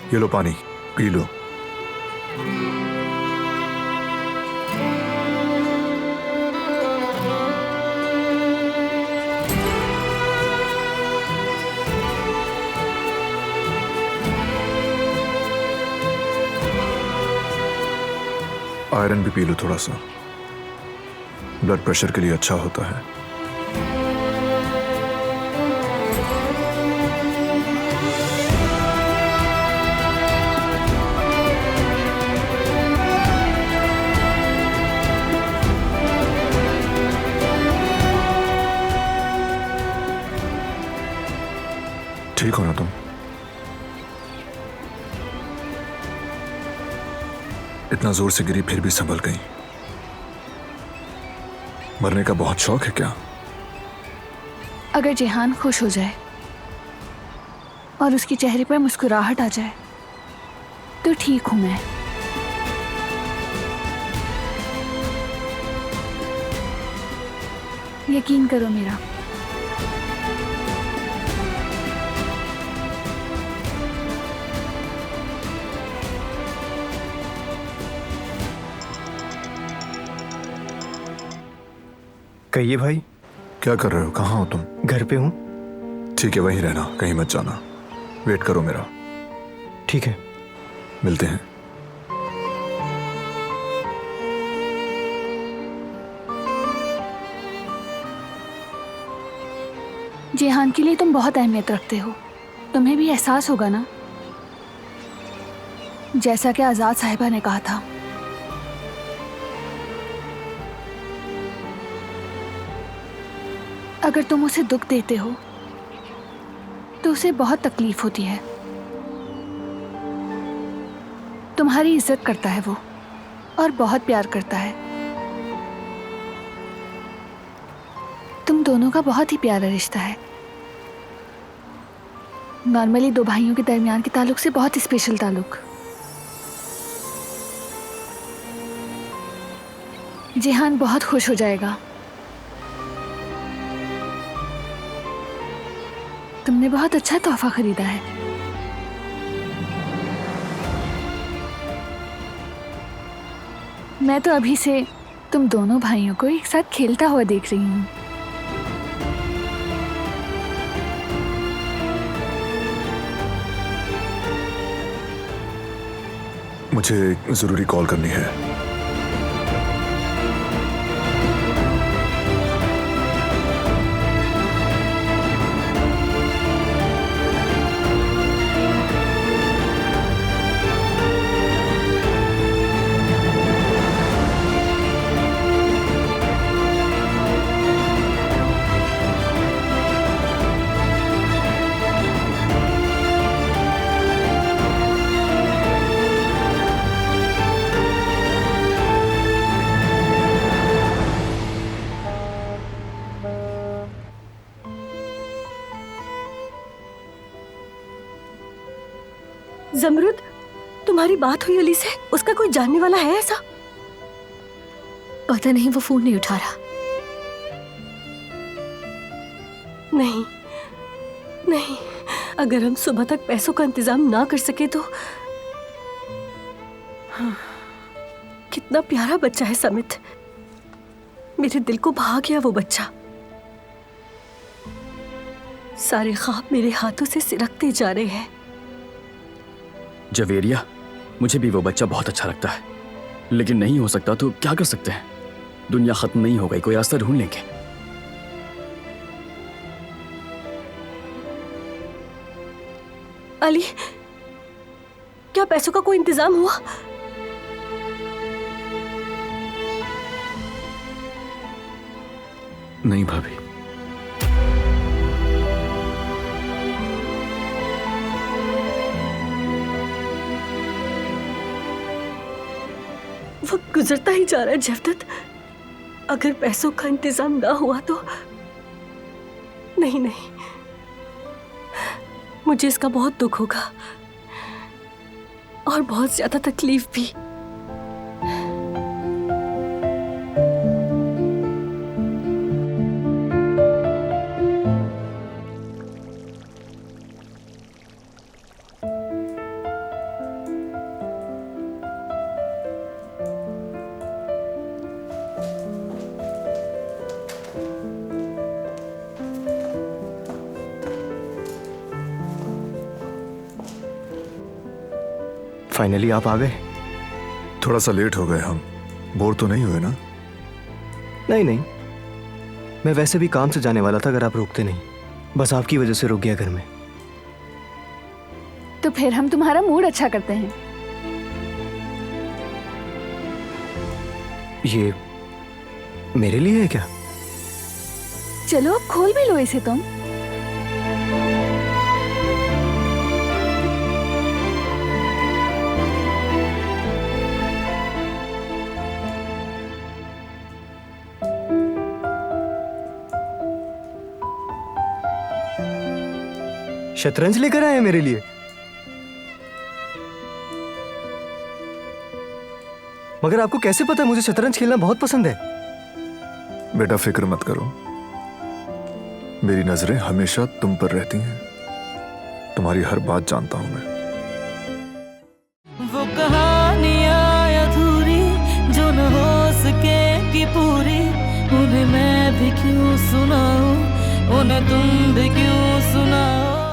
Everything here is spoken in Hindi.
ये लो पानी, पी लो। आयरन भी पी लो थोड़ा सा, ब्लड प्रेशर के लिए अच्छा होता है। ठीक हो ना तुम? इतना जोर से गिरी फिर भी संभल गई। मरने का बहुत शौक है क्या? अगर जेहान खुश हो जाए और उसके चेहरे पर मुस्कुराहट आ जाए तो ठीक हूं मैं। यकीन करो मेरा। कहिए भाई। क्या कर रहे हो? कहाँ हो तुम? घर पे हूँ। ठीक है, वहीं रहना, कहीं मत जाना। वेट करो मेरा। ठीक है। मिलते हैं। जेहान के लिए तुम बहुत अहमियत रखते हो। तुम्हें भी एहसास होगा ना, जैसा कि आजाद साहिबा ने कहा था। अगर तुम उसे दुख देते हो तो उसे बहुत तकलीफ होती है। तुम्हारी इज्जत करता है वो, और बहुत प्यार करता है। तुम दोनों का बहुत ही प्यारा रिश्ता है। नॉर्मली दो भाइयों के दरमियान के ताल्लुक से बहुत स्पेशल ताल्लुक। जेहान बहुत खुश हो जाएगा। तुमने बहुत अच्छा तोहफा खरीदा है। मैं तो अभी से तुम दोनों भाइयों को एक साथ खेलता हुआ देख रही हूँ। मुझे एक जरूरी कॉल करनी है। ज़मरुद, तुम्हारी बात हुई अली से? उसका कोई जानने वाला है ऐसा? पता नहीं, वो फोन नहीं उठा रहा। नहीं नहीं, अगर हम सुबह तक पैसों का इंतजाम ना कर सके तो। हाँ, कितना प्यारा बच्चा है समित। मेरे दिल को भा गया वो बच्चा। सारे ख्वाब मेरे हाथों से सिरकते जा रहे हैं। जवेरिया, मुझे भी वो बच्चा बहुत अच्छा लगता है, लेकिन नहीं हो सकता तो क्या कर सकते हैं? दुनिया खत्म नहीं हो गई, कोई रास्ता ढूंढ लेंगे। अली, क्या पैसों का कोई इंतजाम हुआ? नहीं भाभी। वक्त गुजरता ही जा रहा है जवदत। अगर पैसों का इंतजाम ना हुआ तो। नहीं नहीं, मुझे इसका बहुत दुख होगा और बहुत ज्यादा तकलीफ भी। फाइनली आप आ गए। थोड़ा सा लेट हो गए हम। बोर तो नहीं हुए ना? नहीं नहीं, मैं वैसे भी काम से जाने वाला था अगर आप रोकते नहीं। बस आपकी वजह से रुक गया घर में। तो फिर हम तुम्हारा मूड अच्छा करते हैं। ये मेरे लिए है क्या? चलो अब खोल भी लो इसे तुम। शतरंज लेकर आए हैं मेरे लिए? मगर आपको कैसे पता मुझे शतरंज खेलना बहुत पसंद है? बेटा फिक्र मत करो, मेरी नजरें हमेशा तुम पर रहती हैं। तुम्हारी हर बात जानता हूं मैं। वो कहानियां अधूरी जो न हो सके कि पूरी, उन्हें मैं भी क्यों सुनाऊं, उन्हें तुम भी क्यों सुनाओ।